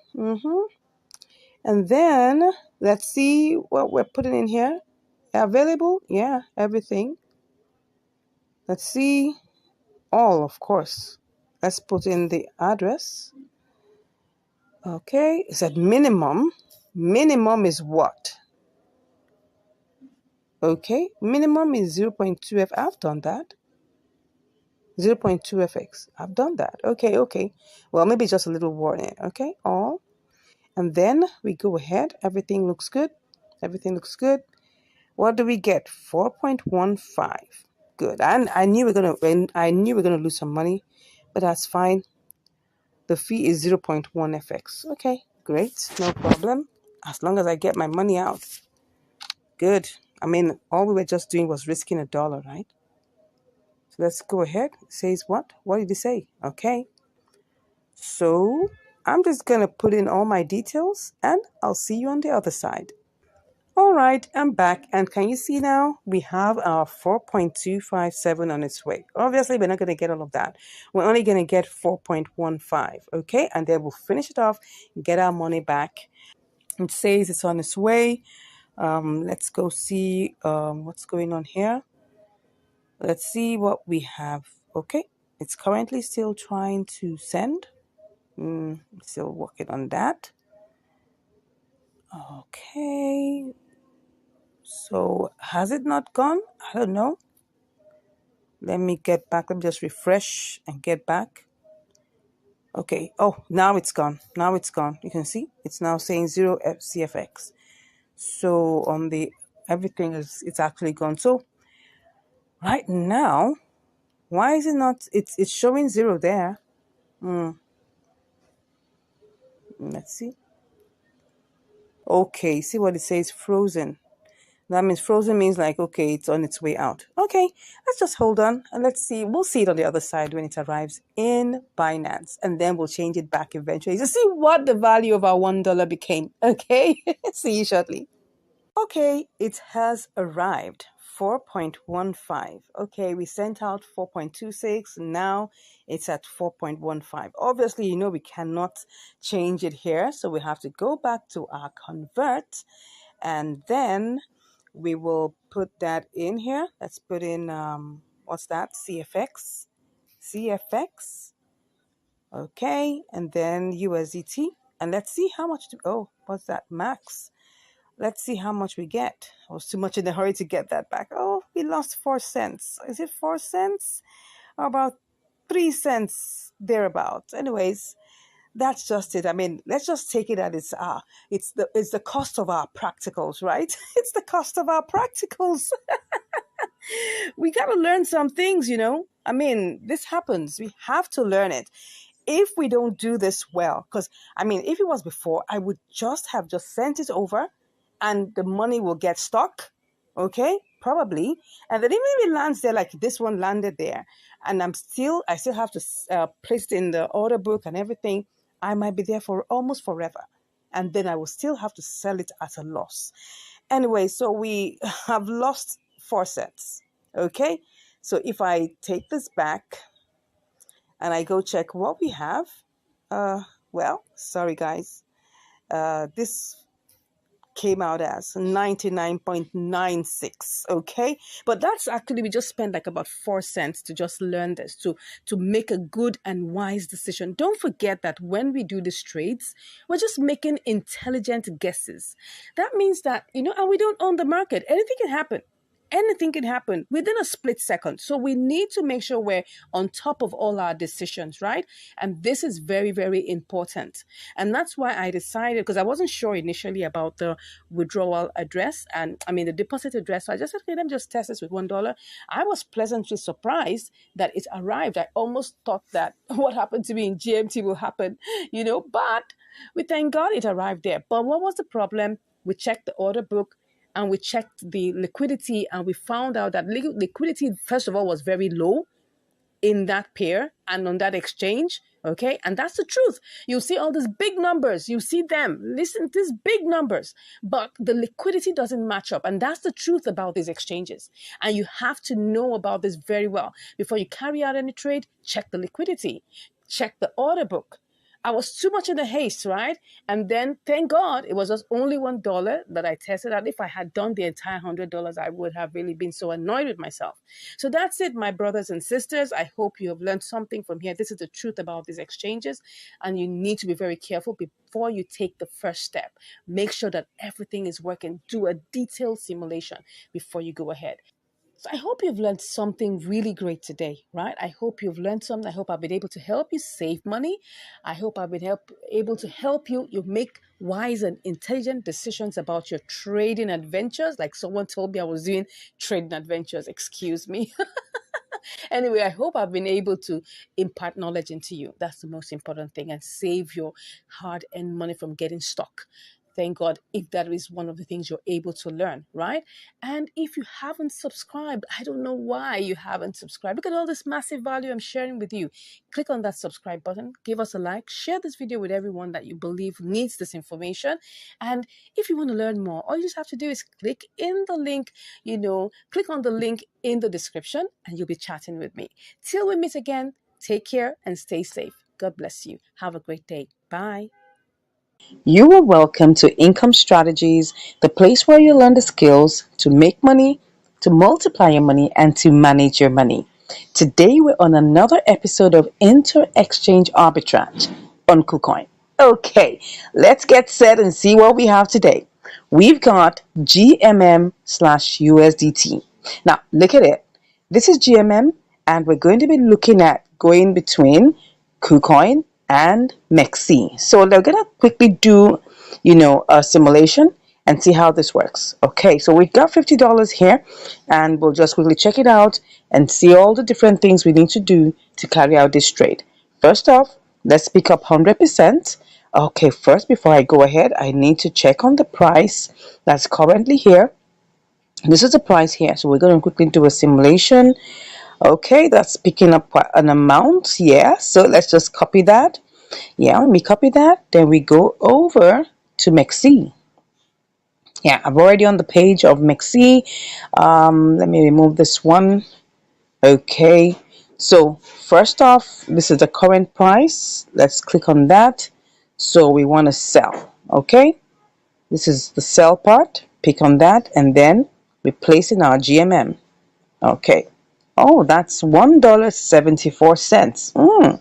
And then let's see what we're putting in here. Available? Yeah, everything. Let's see. All, of course. Let's put in the address. Okay, it said minimum. Minimum is what? Okay, minimum is 0.2 F. I've done that. 0.2 FX. I've done that. Okay. Well, maybe just a little warning. Okay, all. And then we go ahead. Everything looks good. Everything looks good. What do we get? 4.15. Good. I knew we're gonna lose some money, but that's fine. The fee is 0.1 FX. Okay, great, no problem. As long as I get my money out. Good. I mean, all we were just doing was risking $1, right? So let's go ahead. It says what? What did it say? Okay. So I'm just gonna put in all my details and I'll see you on the other side. All right, I'm back. And can you see now? We have our 4.257 on its way. Obviously, we're not going to get all of that. We're only going to get 4.15, okay? And then we'll finish it off, get our money back. It says it's on its way. Let's go see what's going on here. Let's see what we have. Okay, it's currently still trying to send. Still working on that. Okay. So has it not gone? I don't know. Let me get back. Let me just refresh and get back. Okay. Oh, now it's gone. Now it's gone. You can see it's now saying 0 CFX. So on the everything it's actually gone. So right now, why is it not? It's showing 0 there. Let's see. Okay. See what it says? Frozen. That means frozen means like, okay, it's on its way out. Okay, let's just hold on and let's see. We'll see it on the other side when it arrives in Binance. And then we'll change it back eventually to see what the value of our $1 became. Okay, see you shortly. Okay, it has arrived. 4.15. Okay, we sent out 4.26. Now it's at 4.15. Obviously, we cannot change it here. So we have to go back to our convert and then we will put that in here. Let's put in, what's that? CFX. CFX. Okay. And then USDT. And let's see how much, what's that? Max. Let's see how much we get. I was too much in a hurry to get that back. Oh, we lost 4 cents. Is it 4 cents? Or about 3 cents thereabouts. Anyways, that's just it. I mean, let's just take it at it's the cost of our practicals, right? It's the cost of our practicals. We got to learn some things, I mean, this happens. We have to learn it. If we don't do this well, because I mean, if it was before, I would just sent it over and the money will get stuck. Okay, probably. And then even if it lands there, like this one landed there, and I still have to place it in the order book and everything, I might be there for almost forever. And then I will still have to sell it at a loss. Anyway, so we have lost 4 cents. Okay, so if I take this back and I go check what we have, well, sorry guys, this came out as 99.96. Okay, but that's actually, we just spent like about 4 cents to just learn this, to make a good and wise decision. Don't forget that when we do these trades, we're just making intelligent guesses. That means that, and we don't own the market. Anything can happen. anything can happen within a split second. So we need to make sure we're on top of all our decisions, right? And this is very, very important. And that's why I decided, because I wasn't sure initially about the withdrawal address and I mean the deposit address. So I just said, okay, let me just test this with $1. I was pleasantly surprised that it arrived. I almost thought that what happened to me in GMT will happen, but we thank God it arrived there. But what was the problem? We checked the order book and we checked the liquidity, and we found out that liquidity, first of all, was very low in that pair and on that exchange. Okay. And that's the truth. You see all these big numbers. You see them. Listen to these big numbers, but the liquidity doesn't match up. And that's the truth about these exchanges. And you have to know about this very well. Before you carry out any trade, check the liquidity, check the order book. I was too much in a haste, right? And then, thank God, it was just only $1 that I tested out. If I had done the entire $100, I would have really been so annoyed with myself. So that's it, my brothers and sisters. I hope you have learned something from here. This is the truth about these exchanges, and you need to be very careful before you take the first step. Make sure that everything is working. Do a detailed simulation before you go ahead. So I hope you've learned something really great today, right? I hope you've learned something. I hope I've been able to help you save money. I hope I've been able to help you make wise and intelligent decisions about your trading adventures. Like someone told me I was doing trading adventures. Excuse me. Anyway, I hope I've been able to impart knowledge into you. That's the most important thing, and save your hard-earned money from getting stuck. Thank God if that is one of the things you're able to learn, right? And if you haven't subscribed, I don't know why you haven't subscribed. Look at all this massive value I'm sharing with you. Click on that subscribe button, give us a like, share this video with everyone that you believe needs this information. And if you want to learn more, all you just have to do is click in the link, click on the link in the description, and you'll be chatting with me. Till we meet again, take care and stay safe. God bless you. Have a great day. Bye. You are welcome to Income Strategies, the place where you learn the skills to make money, to multiply your money, and to manage your money. Today, we're on another episode of Inter-Exchange Arbitrage on KuCoin. Okay, let's get set and see what we have today. We've got GMM/USDT. Now, look at it. This is GMM, and we're going to be looking at going between KuCoin and MEXC. So they're going to quickly do, a simulation and see how this works. Okay, so we've got $50 here, and we'll just quickly check it out and see all the different things we need to do to carry out this trade. First off, let's pick up 100%. Okay, first, before I go ahead, I need to check on the price that's currently here. This is the price here, so we're going to quickly do a simulation. Okay, that's picking up an amount. Yeah, so let's just copy that. Yeah, let me copy that. Then we go over to MEXC. Yeah, I'm already on the page of MEXC. Let me remove this one. Okay, so first off, this is the current price. Let's click on that. So we want to sell. Okay, this is the sell part. Pick on that, and then we place in our GMM. Okay. Oh, that's $1.74.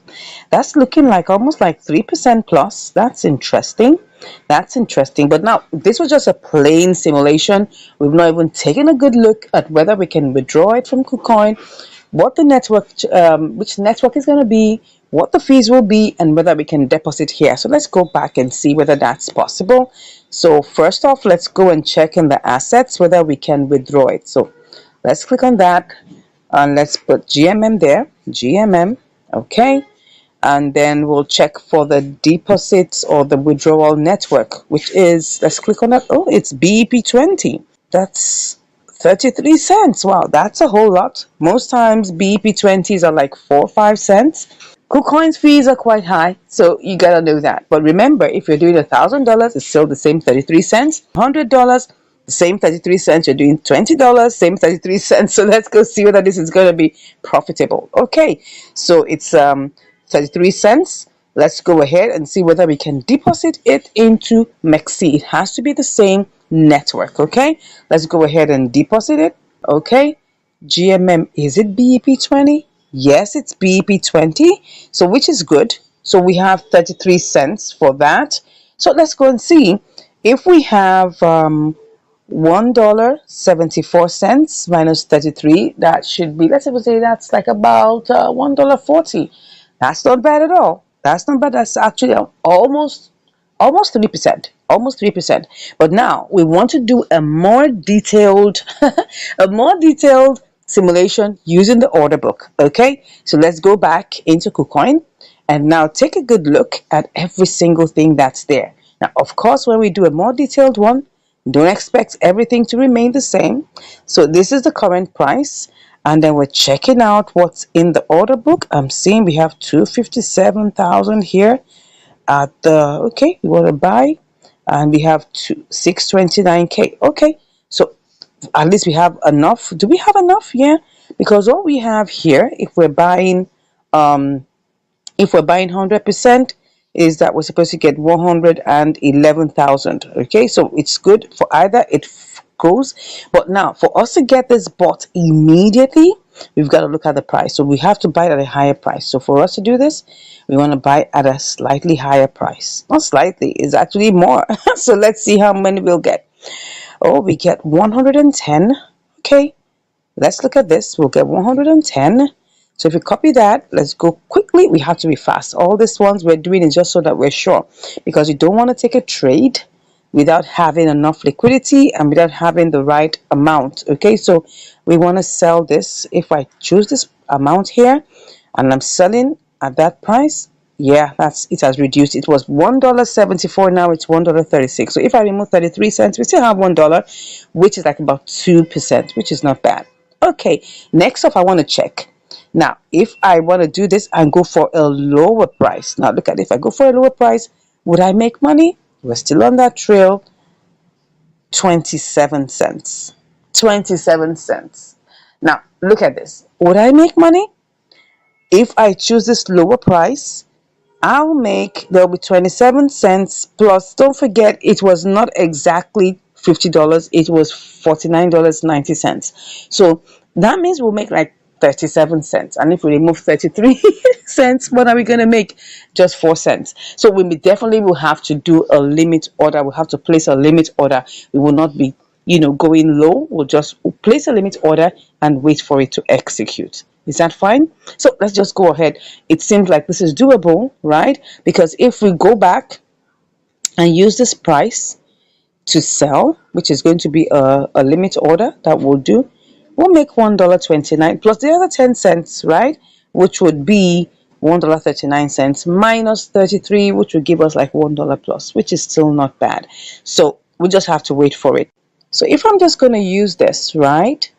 That's looking like almost like 3% plus. That's interesting. That's interesting. But now, this was just a plain simulation. We've not even taken a good look at whether we can withdraw it from KuCoin, what the network, which network is going to be, what the fees will be, and whether we can deposit here. So let's go back and see whether that's possible. So first off, let's go and check in the assets whether we can withdraw it. So let's click on that. And let's put GMM there, GMM, okay, and then we'll check for the deposits or the withdrawal network, which is, let's click on that. Oh, it's BEP20. That's 33 cents. Wow, that's a whole lot. Most times BEP20s are like 4 or 5 cents. KuCoin's fees are quite high, so you gotta know that. But remember, if you're doing $1,000, it's still the same 33 cents. $100, the same 33 cents. You're doing $20, same 33 cents. So let's go see whether this is going to be profitable. Okay, so it's 33 cents. Let's go ahead and see whether we can deposit it into MEXC. It has to be the same network. Okay, let's go ahead and deposit it. Okay, GMM, is it BEP20? Yes, it's BEP20, so which is good. So we have 33 cents for that. So let's go and see if we have $1.74 minus 33. That should be, let's say that's like about $1.40. That's not bad at all. That's not bad. That's actually almost 3%. Almost 3%. But now we want to do a more detailed a more detailed simulation using the order book. Okay, so let's go back into KuCoin and now take a good look at every single thing that's there. Now, of course, when we do a more detailed one, don't expect everything to remain the same. So this is the current price. And then we're checking out what's in the order book. I'm seeing we have 257,000 here at the, okay, we want to buy, and we have 629K. Okay, so at least we have enough. Do we have enough? Yeah, because what we have here, um if we're buying 100%, is that we're supposed to get 111,000. Okay, so it's good for either it goes, but now for us to get this bought immediately, we've got to look at the price. So we have to buy it at a higher price. So for us to do this, we want to buy at a slightly higher price. Not slightly, it's actually more. So let's see how many we'll get. Oh, we get 110. Okay, let's look at this. We'll get 110. So if we copy that, let's go quickly. We have to be fast. All these ones we're doing is just so that we're sure, because you don't want to take a trade without having enough liquidity and without having the right amount. Okay, so we want to sell this. If I choose this amount here and I'm selling at that price, yeah, that's it, has reduced. It was $1.74, now it's $1.36. So if I remove 33 cents, we still have $1, which is like about 2%, which is not bad. Okay, next up I want to check. Now, if I want to do this and go for a lower price, now look at it. If I go for a lower price, would I make money? We're still on that trail. 27 cents. 27 cents. Now, look at this. Would I make money? If I choose this lower price, there'll be 27 cents plus. Don't forget, it was not exactly $50, it was $49.90. So that means we'll make like 37 cents. And if we remove 33 cents, what are we going to make? Just 4 cents. So we definitely will have to do a limit order. We'll have to place a limit order. We will not be, going low. We'll just place a limit order and wait for it to execute. Is that fine? So let's just go ahead. It seems like this is doable, right? Because if we go back and use this price to sell, which is going to be a limit order that we'll do, we'll make $1.29 plus the other 10 cents, right? Which would be $1.39 minus 33, which would give us like $1 plus, which is still not bad. So we just have to wait for it. So if I'm just going to use this, right?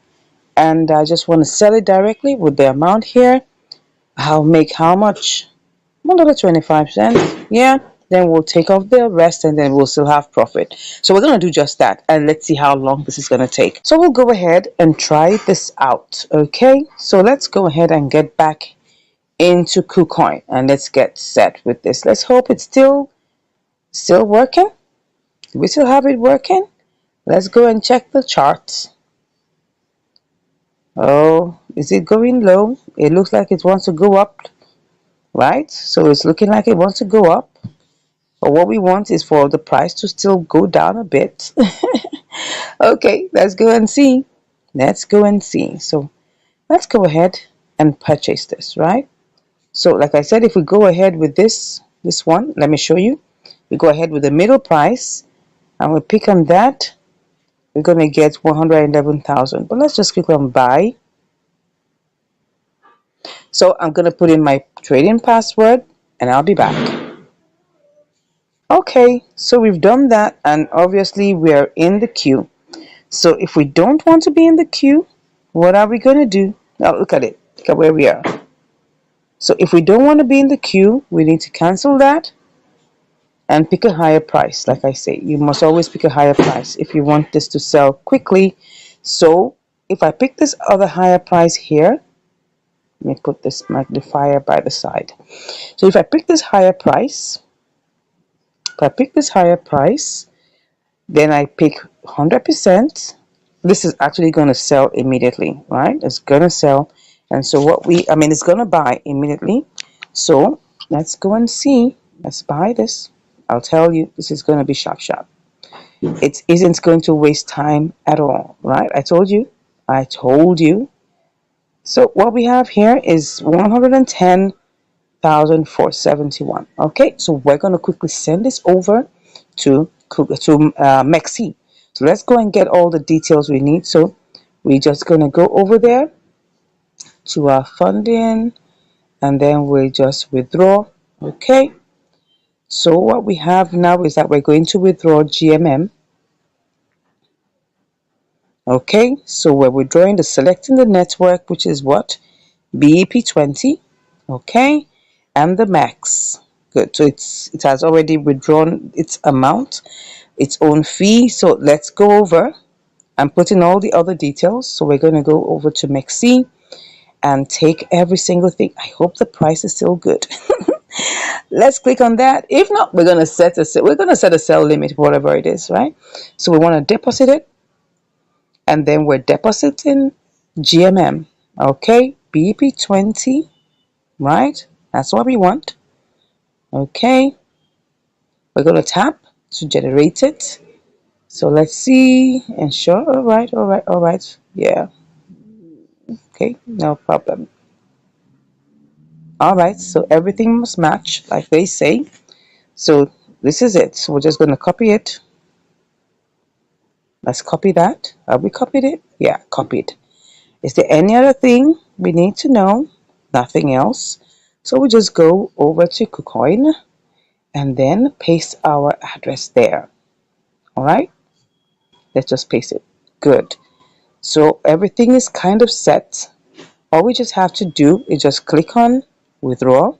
And I just want to sell it directly with the amount here, I'll make how much? $1.25. Yeah, then we'll take off the rest and then we'll still have profit. So we're going to do just that, and let's see how long this is going to take. So we'll go ahead and try this out. Okay, so let's go ahead and get back into KuCoin and let's get set with this. Let's hope it's still working. Do we still have it working? Let's go and check the charts. Oh, is it going low? It looks like it wants to go up, right? So it's looking like it wants to go up. But what we want is for the price to still go down a bit. Okay, let's go and see. Let's go and see. So let's go ahead and purchase this, right? So like I said, if we go ahead with this one, let me show you. We go ahead with the middle price and we pick on that. We're going to get 111,000. But let's just click on buy. So I'm going to put in my trading password and I'll be back. Okay, so we've done that and obviously we're in the queue. So if we don't want to be in the queue, what are we going to do? Now look at it. Look at where we are. So if we don't want to be in the queue, we need to cancel that and pick a higher price. Like I say, you must always pick a higher price if you want this to sell quickly. So if I pick this other higher price here, let me put this magnifier by the side. So if I pick this higher price, then I pick 100%. This is actually going to sell immediately, right? It's going to sell. And so it's going to buy immediately. So let's go and see. Let's buy this. I'll tell you, this is going to be sharp. It isn't going to waste time at all, right? I told you. I told you. So what we have here is 110,471. Okay, so we're going to quickly send this over to Mexi. So let's go and get all the details we need. So we're just going to go over there to our funding, and then we just withdraw. Okay, so what we have now is that we're going to withdraw GMM. Okay, so we're withdrawing the selecting the network, which is what? BEP20. Okay, and the max. Good, so it has already withdrawn its amount, its own fee. So let's go over and put in all the other details. So we're going to go over to Mexi and take every single thing. I hope the price is still good. Let's click on that. If not, we're gonna set a sell limit, whatever it is, right? So we want to deposit it, and then we're depositing GMM. Okay, BP20, right? That's what we want. Okay, we're gonna tap to generate it. So let's see. Ensure. All right, all right, all right. Yeah. Okay, no problem. All right, so everything must match, like they say. So this is it. So we're just gonna copy it. Let's copy that. Have we copied it? Yeah, copied. Is there any other thing we need to know? Nothing else. So we just go over to KuCoin and then paste our address there. All right, let's just paste it. Good. So everything is kind of set. All we just have to do is just click on withdraw.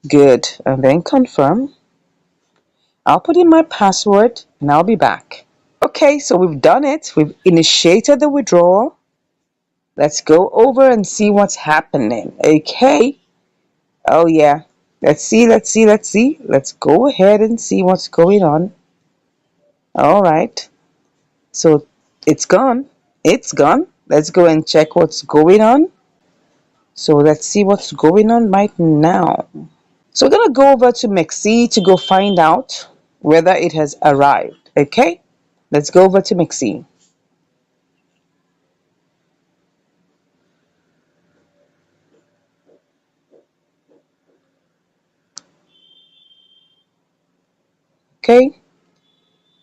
Good. And then confirm. I'll put in my password and I'll be back. Okay, so we've done it. We've initiated the withdrawal. Let's go over and see what's happening. Okay. Oh, yeah. Let's see, let's see, let's see. Let's go ahead and see what's going on. All right. So it's gone. It's gone. Let's go and check what's going on. So let's see what's going on right now. So we're going to go over to Mexi to go find out whether it has arrived. Okay. Let's go over to Mexi. Okay.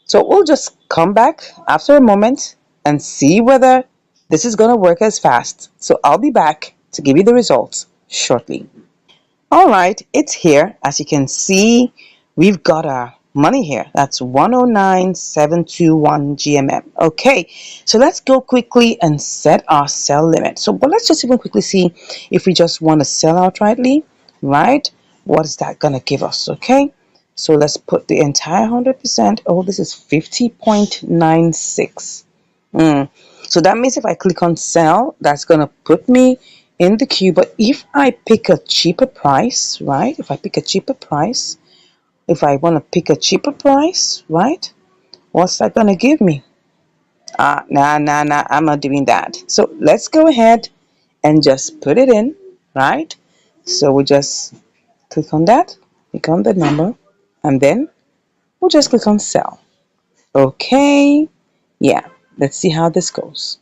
So we'll just come back after a moment and see whether this is going to work as fast. So I'll be back to give you the results shortly. All right, it's here. As you can see, we've got our money here. That's 109,721 GMM. Okay, so let's go quickly and set our sell limit. So, but let's just even quickly see if we just want to sell outrightly, right? What is that going to give us? Okay, so let's put the entire 100%. Oh, this is 50.96. So that means if I click on sell, that's going to put me in the queue. But if I pick a cheaper price, right? If I pick a cheaper price, if I want to pick a cheaper price, right? What's that going to give me? Nah, I'm not doing that. So let's go ahead and just put it in, right? So we just click on that, click on the number, and then we'll just click on sell. Okay. Yeah, let's see how this goes.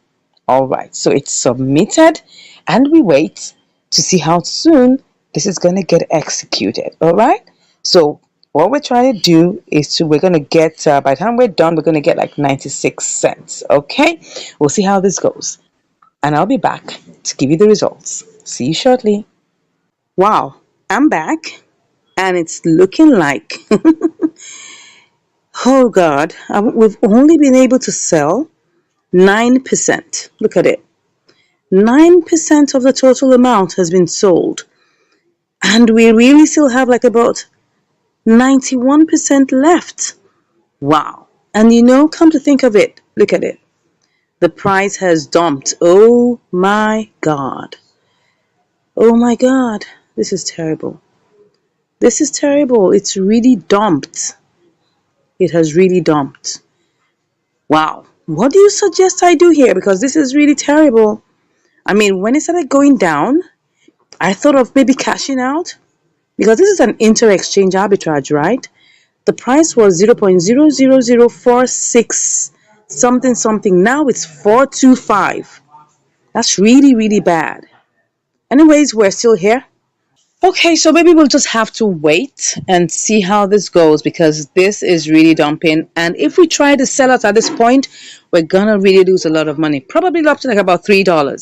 All right, so it's submitted and we wait to see how soon this is going to get executed. All right, so what we're trying to do is we're going to get, by the time we're done, we're going to get like 96 cents. Okay, we'll see how this goes. And I'll be back to give you the results. See you shortly. Wow, I'm back and it's looking like, oh God, we've only been able to sell 9%. Look at it. 9% of the total amount has been sold. And we really still have like about 91% left. Wow. And come to think of it, look at it. The price has dumped. Oh my God. Oh my God. This is terrible. This is terrible. It's really dumped. It has really dumped. Wow. What do you suggest I do here? Because this is really terrible. I mean, when it started going down, I thought of maybe cashing out. because this is an inter-exchange arbitrage, right? The price was 0.00046 something something. Now it's 425. That's really, really bad. Anyways, we're still here. Okay, so maybe we'll just have to wait and see how this goes because this is really dumping. And if we try to sell it at this point, we're gonna really lose a lot of money. Probably up to like about $3.